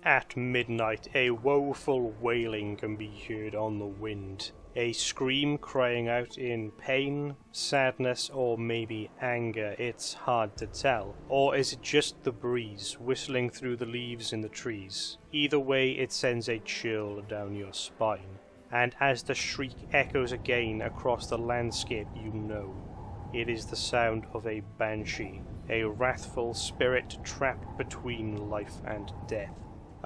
At midnight, a woeful wailing can be heard on the wind. A scream crying out in pain, sadness, or maybe anger, it's hard to tell. Or is it just the breeze whistling through the leaves in the trees? Either way, it sends a chill down your spine. And as the shriek echoes again across the landscape, you know it is the sound of a banshee, a wrathful spirit trapped between life and death.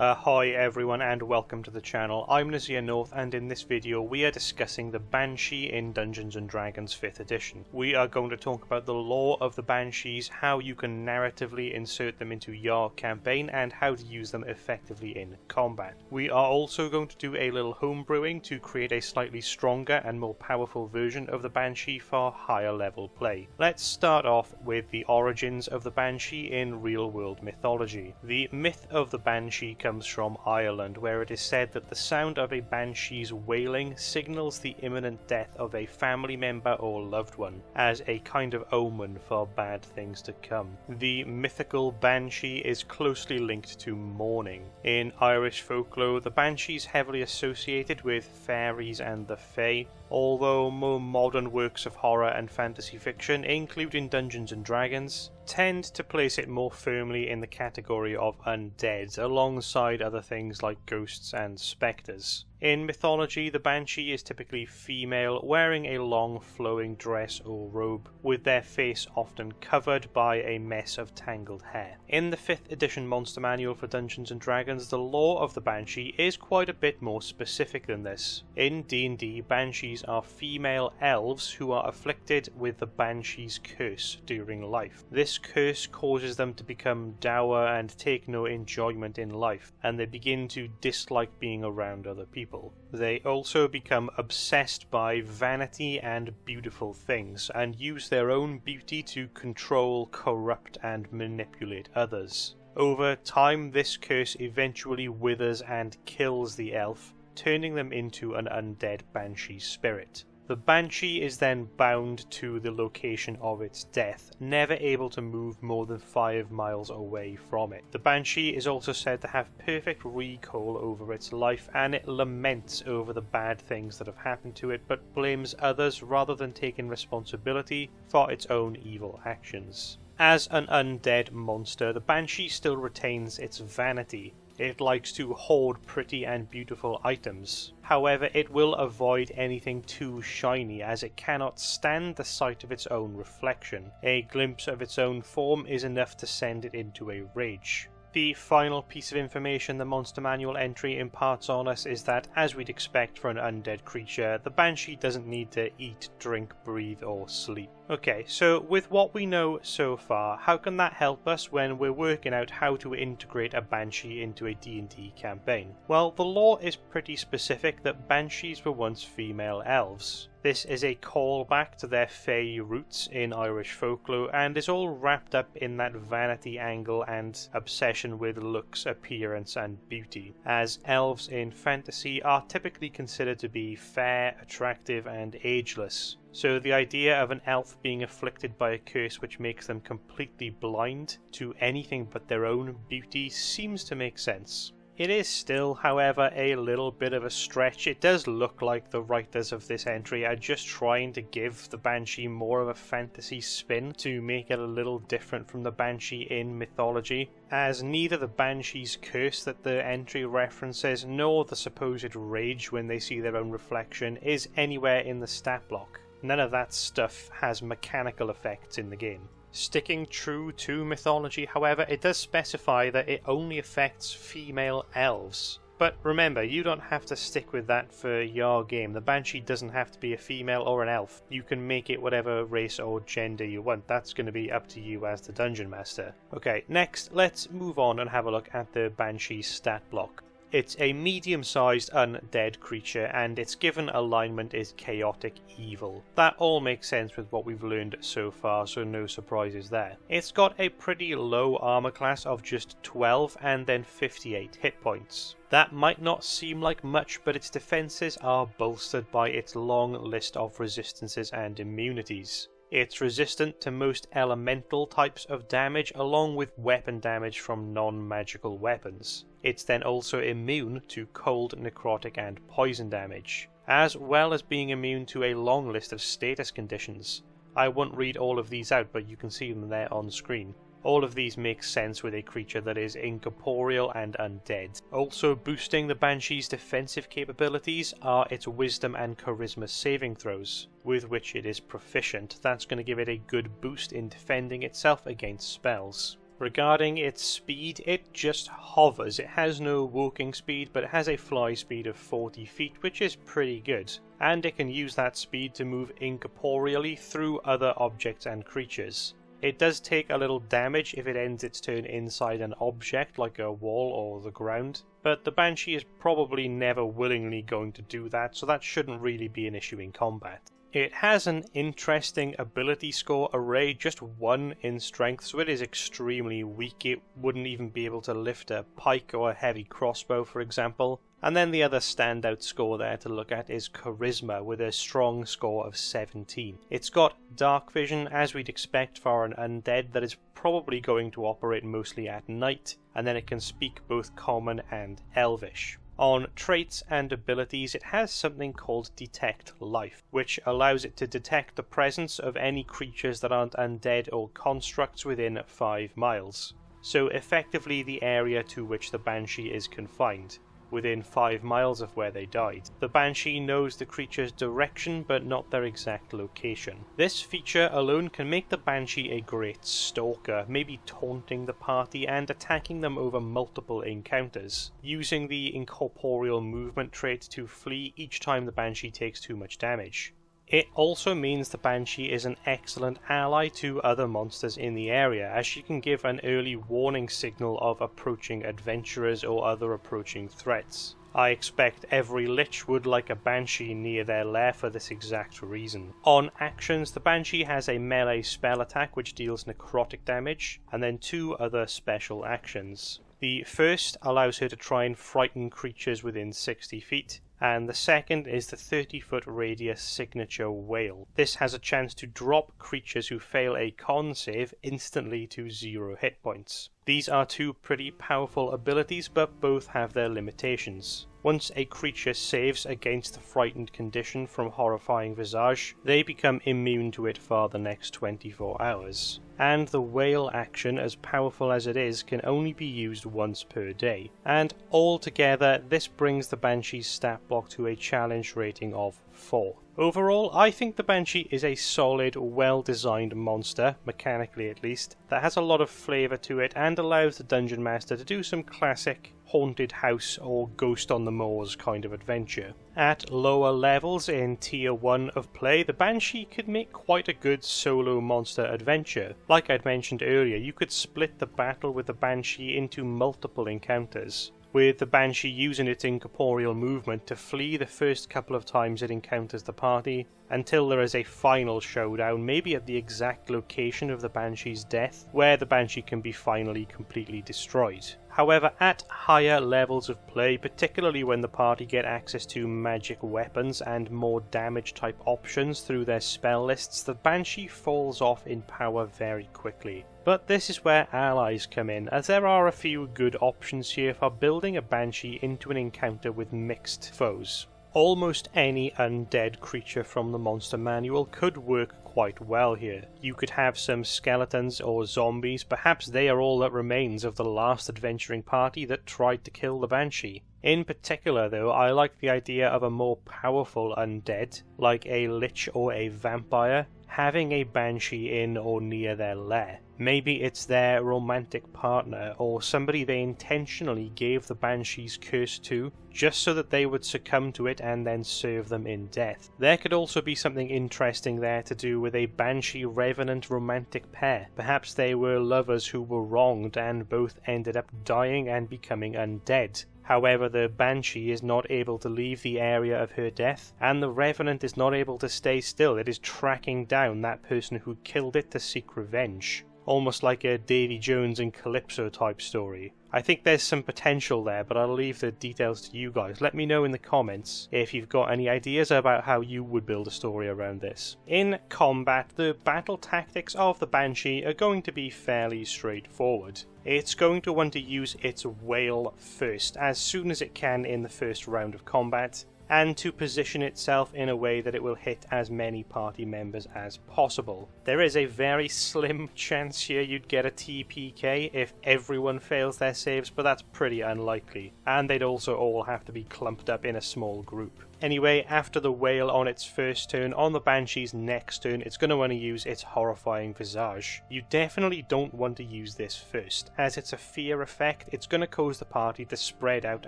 Hi everyone and welcome to the channel. I'm Nazir North, and in this video we are discussing the Banshee in Dungeons & Dragons 5th edition. We are going to talk about the lore of the Banshees, how you can narratively insert them into your campaign, and how to use them effectively in combat. We are also going to do a little homebrewing to create a slightly stronger and more powerful version of the Banshee for higher level play. Let's start off with the origins of the Banshee in real world mythology. The myth of the Banshee comes from Ireland, where it is said that the sound of a banshee's wailing signals the imminent death of a family member or loved one, as a kind of omen for bad things to come. The mythical banshee is closely linked to mourning. In Irish folklore, the banshee is heavily associated with fairies and the fae, although more modern works of horror and fantasy fiction, including Dungeons & Dragons, tend to place it more firmly in the category of undead, alongside other things like ghosts and spectres. In mythology, the banshee is typically female, wearing a long flowing dress or robe, with their face often covered by a mess of tangled hair. In the 5th edition Monster Manual for Dungeons & Dragons, the lore of the banshee is quite a bit more specific than this. In D&D, banshees are female elves who are afflicted with the banshee's curse during life. This curse causes them to become dour and take no enjoyment in life, and they begin to dislike being around other people. They also become obsessed by vanity and beautiful things, and use their own beauty to control, corrupt, and manipulate others. Over time, this curse eventually withers and kills the elf, turning them into an undead banshee spirit. The banshee is then bound to the location of its death, never able to move more than 5 miles away from it. The banshee is also said to have perfect recall over its life, and it laments over the bad things that have happened to it, but blames others rather than taking responsibility for its own evil actions. As an undead monster, the banshee still retains its vanity. It likes to hoard pretty and beautiful items. However, it will avoid anything too shiny, as it cannot stand the sight of its own reflection. A glimpse of its own form is enough to send it into a rage. The final piece of information the Monster Manual entry imparts on us is that, as we'd expect for an undead creature, the banshee doesn't need to eat, drink, breathe, or sleep. Okay, so with what we know so far, how can that help us when we're working out how to integrate a banshee into a D&D campaign? Well, the lore is pretty specific that banshees were once female elves. This is a callback to their fae roots in Irish folklore, and is all wrapped up in that vanity angle and obsession with looks, appearance, and beauty, as elves in fantasy are typically considered to be fair, attractive, and ageless. So the idea of an elf being afflicted by a curse which makes them completely blind to anything but their own beauty seems to make sense. It is still, however, a little bit of a stretch. It does look like the writers of this entry are just trying to give the banshee more of a fantasy spin to make it a little different from the banshee in mythology, as neither the banshee's curse that the entry references nor the supposed rage when they see their own reflection is anywhere in the stat block. None of that stuff has mechanical effects in the game. Sticking true to mythology, however, it does specify that it only affects female elves. But remember, you don't have to stick with that for your game. The banshee doesn't have to be a female or an elf. You can make it whatever race or gender you want. That's going to be up to you as the dungeon master. Okay, next let's move on and have a look at the banshee stat block. It's a medium-sized undead creature, and its given alignment is chaotic evil. That all makes sense with what we've learned so far, so no surprises there. It's got a pretty low armor class of just 12 and then 58 hit points. That might not seem like much, but its defenses are bolstered by its long list of resistances and immunities. It's resistant to most elemental types of damage along with weapon damage from non-magical weapons. It's then also immune to cold, necrotic and poison damage, as well as being immune to a long list of status conditions. I won't read all of these out, but you can see them there on screen. All of these make sense with a creature that is incorporeal and undead. Also boosting the Banshee's defensive capabilities are its wisdom and charisma saving throws, with which it is proficient. That's going to give it a good boost in defending itself against spells. Regarding its speed, it just hovers. It has no walking speed, but it has a fly speed of 40 feet, which is pretty good. And it can use that speed to move incorporeally through other objects and creatures. It does take a little damage if it ends its turn inside an object like a wall or the ground, but the Banshee is probably never willingly going to do that, so that shouldn't really be an issue in combat. It has an interesting ability score array, just 1 in strength, so it is extremely weak. It wouldn't even be able to lift a pike or a heavy crossbow, for example. And then the other standout score there to look at is Charisma, with a strong score of 17. It's got Dark Vision, as we'd expect for an undead that is probably going to operate mostly at night, and then it can speak both Common and Elvish. On traits and abilities, it has something called Detect Life, which allows it to detect the presence of any creatures that aren't undead or constructs within 5 miles. So effectively the area to which the Banshee is confined, within 5 miles of where they died. The Banshee knows the creature's direction but not their exact location. This feature alone can make the Banshee a great stalker, maybe taunting the party and attacking them over multiple encounters, using the incorporeal movement trait to flee each time the Banshee takes too much damage. It also means the Banshee is an excellent ally to other monsters in the area, as she can give an early warning signal of approaching adventurers or other approaching threats. I expect every Lich would like a Banshee near their lair for this exact reason. On actions, the Banshee has a melee spell attack which deals necrotic damage, and then 2 other special actions. The first allows her to try and frighten creatures within 60 feet, and the second is the 30-foot radius signature wail. This has a chance to drop creatures who fail a con save instantly to 0 hit points. These are 2 pretty powerful abilities, but both have their limitations. Once a creature saves against the frightened condition from Horrifying Visage, they become immune to it for the next 24 hours. And the wail action, as powerful as it is, can only be used once per day. And altogether, this brings the Banshee's stat block to a challenge rating of 4. Overall, I think the Banshee is a solid, well-designed monster, mechanically at least, that has a lot of flavour to it and allows the Dungeon Master to do some classic haunted house or ghost on the moors kind of adventure. At lower levels in tier 1 of play, the Banshee could make quite a good solo monster adventure. Like I'd mentioned earlier, you could split the battle with the Banshee into multiple encounters, with the Banshee using its incorporeal movement to flee the first couple of times it encounters the party, until there is a final showdown, maybe at the exact location of the Banshee's death, where the Banshee can be finally completely destroyed. However, at higher levels of play, particularly when the party get access to magic weapons and more damage type options through their spell lists, the Banshee falls off in power very quickly. But this is where allies come in, as there are a few good options here for building a Banshee into an encounter with mixed foes. Almost any undead creature from the monster manual could work quite well here. You could have some skeletons or zombies, perhaps they are all that remains of the last adventuring party that tried to kill the Banshee. In particular though, I like the idea of a more powerful undead, like a Lich or a vampire, having a Banshee in or near their lair. Maybe it's their romantic partner or somebody they intentionally gave the Banshee's curse to, just so that they would succumb to it and then serve them in death. There could also be something interesting there to do with a Banshee Revenant romantic pair. Perhaps they were lovers who were wronged and both ended up dying and becoming undead. However, the Banshee is not able to leave the area of her death, and the Revenant is not able to stay still. It is tracking down that person who killed it to seek revenge. Almost like a Davy Jones and Calypso type story. I think there's some potential there, but I'll leave the details to you guys. Let me know in the comments if you've got any ideas about how you would build a story around this. In combat, the battle tactics of the Banshee are going to be fairly straightforward. It's going to want to use its wail first, as soon as it can in the first round of combat, and to position itself in a way that it will hit as many party members as possible. There is a very slim chance here you'd get a TPK if everyone fails their saves, but that's pretty unlikely, and they'd also all have to be clumped up in a small group. Anyway, after the wail on its first turn, on the Banshee's next turn, it's going to want to use its horrifying visage. You definitely don't want to use this first, as it's a fear effect. It's going to cause the party to spread out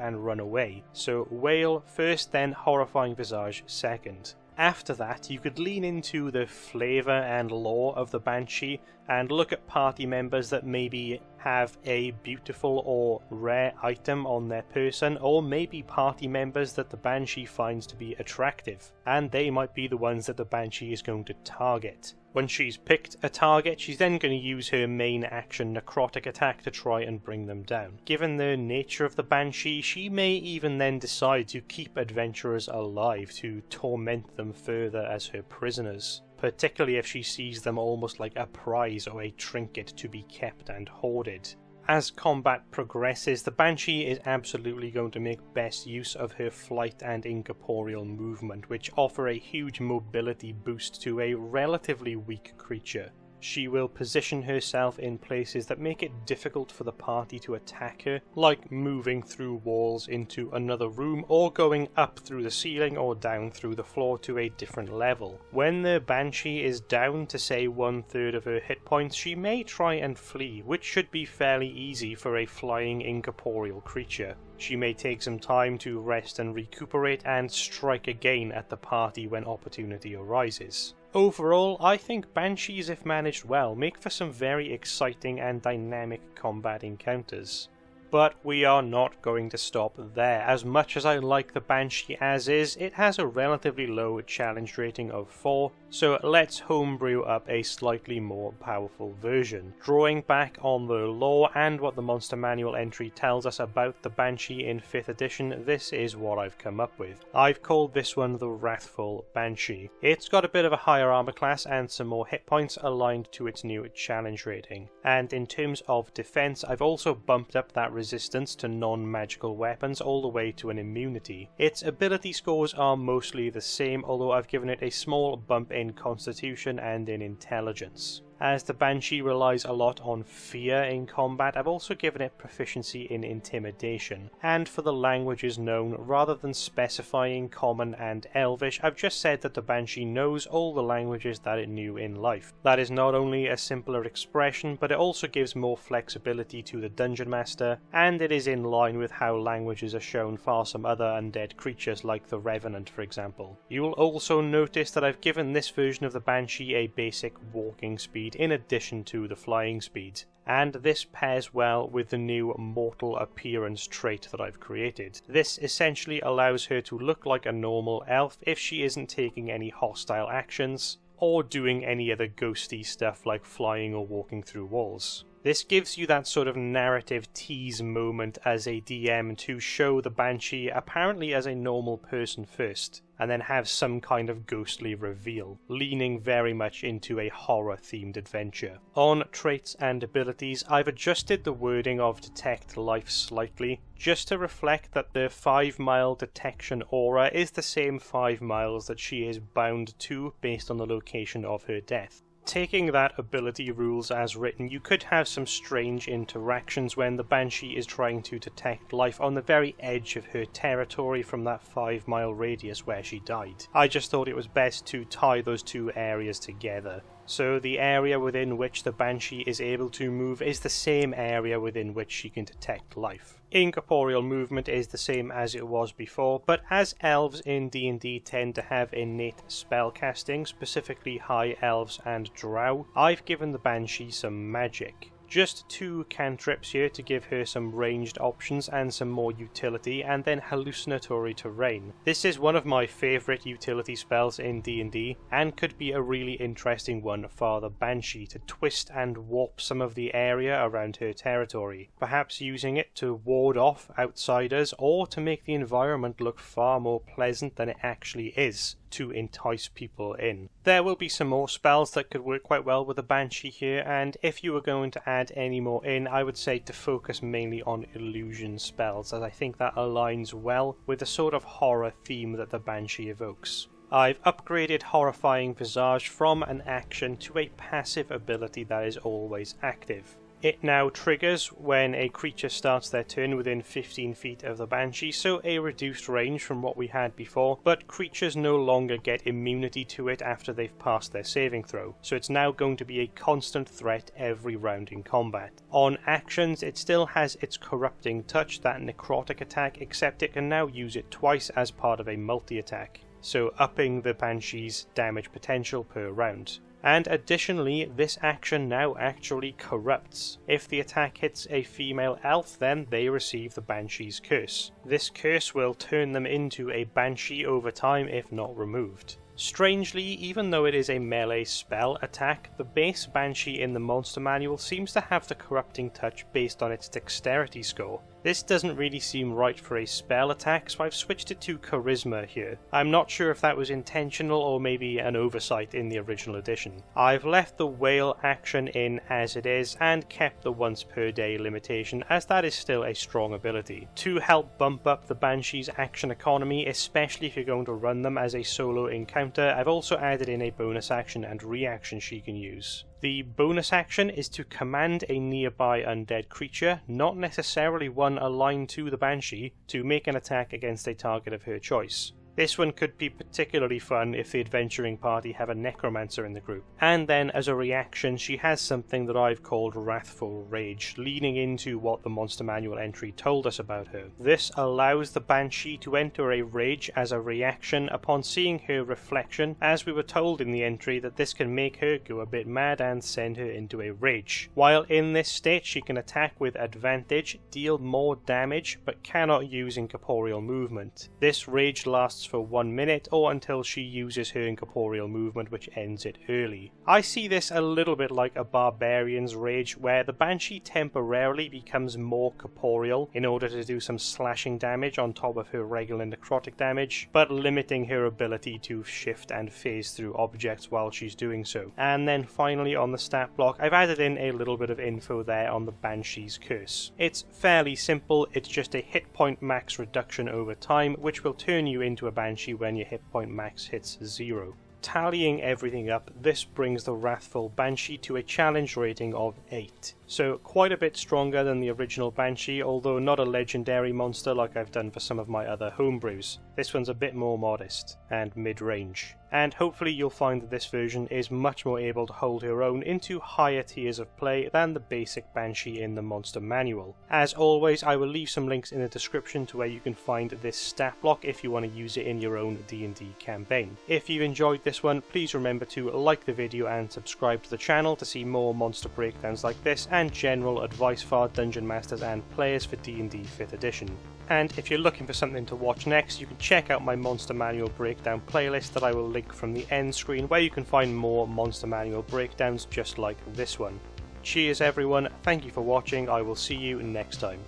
and run away. So wail first, then horrifying visage second. After that, you could lean into the flavour and lore of the Banshee and look at party members that maybe have a beautiful or rare item on their person, or maybe party members that the Banshee finds to be attractive, and they might be the ones that the Banshee is going to target. Once she's picked a target, she's then going to use her main action necrotic attack to try and bring them down. Given the nature of the Banshee, she may even then decide to keep adventurers alive to torment them further as her prisoners, particularly if she sees them almost like a prize or a trinket to be kept and hoarded. As combat progresses, the Banshee is absolutely going to make best use of her flight and incorporeal movement, which offer a huge mobility boost to a relatively weak creature. She will position herself in places that make it difficult for the party to attack her, like moving through walls into another room, or going up through the ceiling or down through the floor to a different level. When the Banshee is down to say 1/3 of her hit points, she may try and flee, which should be fairly easy for a flying incorporeal creature. She may take some time to rest and recuperate and strike again at the party when opportunity arises. Overall, I think Banshees, if managed well, make for some very exciting and dynamic combat encounters. But we are not going to stop there. As much as I like the Banshee as is, it has a relatively low challenge rating of 4, so let's homebrew up a slightly more powerful version. Drawing back on the lore and what the Monster Manual entry tells us about the Banshee in 5th edition, this is what I've come up with. I've called this one the Wrathful Banshee. It's got a bit of a higher armor class and some more hit points aligned to its new challenge rating. And in terms of defense, I've also bumped up that resistance to non-magical weapons all the way to an immunity. Its ability scores are mostly the same, although I've given it a small bump in constitution and in intelligence. As the Banshee relies a lot on fear in combat, I've also given it proficiency in intimidation. And for the languages known, rather than specifying common and elvish, I've just said that the Banshee knows all the languages that it knew in life. That is not only a simpler expression, but it also gives more flexibility to the Dungeon Master, and it is in line with how languages are shown for some other undead creatures like the Revenant, for example. You'll also notice that I've given this version of the Banshee a basic walking speed in addition to the flying speed, and this pairs well with the new mortal appearance trait that I've created. This essentially allows her to look like a normal elf if she isn't taking any hostile actions or doing any other ghosty stuff like flying or walking through walls. This gives you that sort of narrative tease moment as a DM to show the Banshee apparently as a normal person first, and then have some kind of ghostly reveal, leaning very much into a horror-themed adventure. On traits and abilities, I've adjusted the wording of Detect Life slightly, just to reflect that the 5-mile detection aura is the same 5 miles that she is bound to based on the location of her death. Taking that ability rules as written, you could have some strange interactions when the Banshee is trying to detect life on the very edge of her territory from that 5-mile radius where she died. I just thought it was best to tie those two areas together. So the area within which the Banshee is able to move is the same area within which she can detect life. Incorporeal movement is the same as it was before, but as elves in D&D tend to have innate spellcasting, specifically high elves and drow, I've given the Banshee some magic. Just 2 cantrips here to give her some ranged options and some more utility, and then hallucinatory terrain. This is one of my favourite utility spells in D&D, and could be a really interesting one for the Banshee to twist and warp some of the area around her territory, perhaps using it to ward off outsiders or to make the environment look far more pleasant than it actually is, to entice people in. There will be some more spells that could work quite well with the Banshee here, and if you were going to add any more in, I would say to focus mainly on illusion spells, as I think that aligns well with the sort of horror theme that the Banshee evokes. I've upgraded Horrifying Visage from an action to a passive ability that is always active. It now triggers when a creature starts their turn within 15 feet of the Banshee, so a reduced range from what we had before, but creatures no longer get immunity to it after they've passed their saving throw, so it's now going to be a constant threat every round in combat. On actions, it still has its Corrupting Touch, that necrotic attack, except it can now use it twice as part of a multi-attack, so upping the Banshee's damage potential per round. And additionally, this action now actually corrupts. If the attack hits a female elf, then they receive the Banshee's curse. This curse will turn them into a Banshee over time if not removed. Strangely, even though it is a melee spell attack, the base Banshee in the monster manual seems to have the Corrupting Touch based on its dexterity score. This doesn't really seem right for a spell attack, so I've switched it to Charisma here. I'm not sure if that was intentional or maybe an oversight in the original edition. I've left the Whale action in as it is and kept the once per day limitation, as that is still a strong ability. To help bump up the Banshee's action economy, especially if you're going to run them as a solo encounter, I've also added in a bonus action and reaction she can use. The bonus action is to command a nearby undead creature, not necessarily one aligned to the Banshee, to make an attack against a target of her choice. This one could be particularly fun if the adventuring party have a necromancer in the group. And then as a reaction, she has something that I've called Wrathful Rage, leaning into what the Monster Manual entry told us about her. This allows the Banshee to enter a rage as a reaction upon seeing her reflection, as we were told in the entry that this can make her go a bit mad and send her into a rage. While in this state, she can attack with advantage, deal more damage, but cannot use incorporeal movement. This rage lasts for 1 minute or until she uses her incorporeal movement, which ends it early. I see this a little bit like a barbarian's rage, where the Banshee temporarily becomes more corporeal in order to do some slashing damage on top of her regular necrotic damage, but limiting her ability to shift and phase through objects while she's doing so. And then finally on the stat block, I've added in a little bit of info there on the Banshee's curse. It's fairly simple, it's just a hit point max reduction over time, which will turn you into a Banshee when your hit point max hits 0. Tallying everything up, this brings the Wrathful Banshee to a challenge rating of 8. So quite a bit stronger than the original Banshee, although not a legendary monster like I've done for some of my other homebrews. This one's a bit more modest and mid-range. And hopefully you'll find that this version is much more able to hold her own into higher tiers of play than the basic Banshee in the Monster Manual. As always, I will leave some links in the description to where you can find this stat block if you want to use it in your own D&D campaign. If you enjoyed this one, please remember to like the video and subscribe to the channel to see more monster breakdowns like this and general advice for Dungeon Masters and players for D&D 5th edition. And if you're looking for something to watch next, you can check out my Monster Manual breakdown playlist that I will link from the end screen, where you can find more Monster Manual breakdowns just like this one. Cheers everyone, thank you for watching, I will see you next time.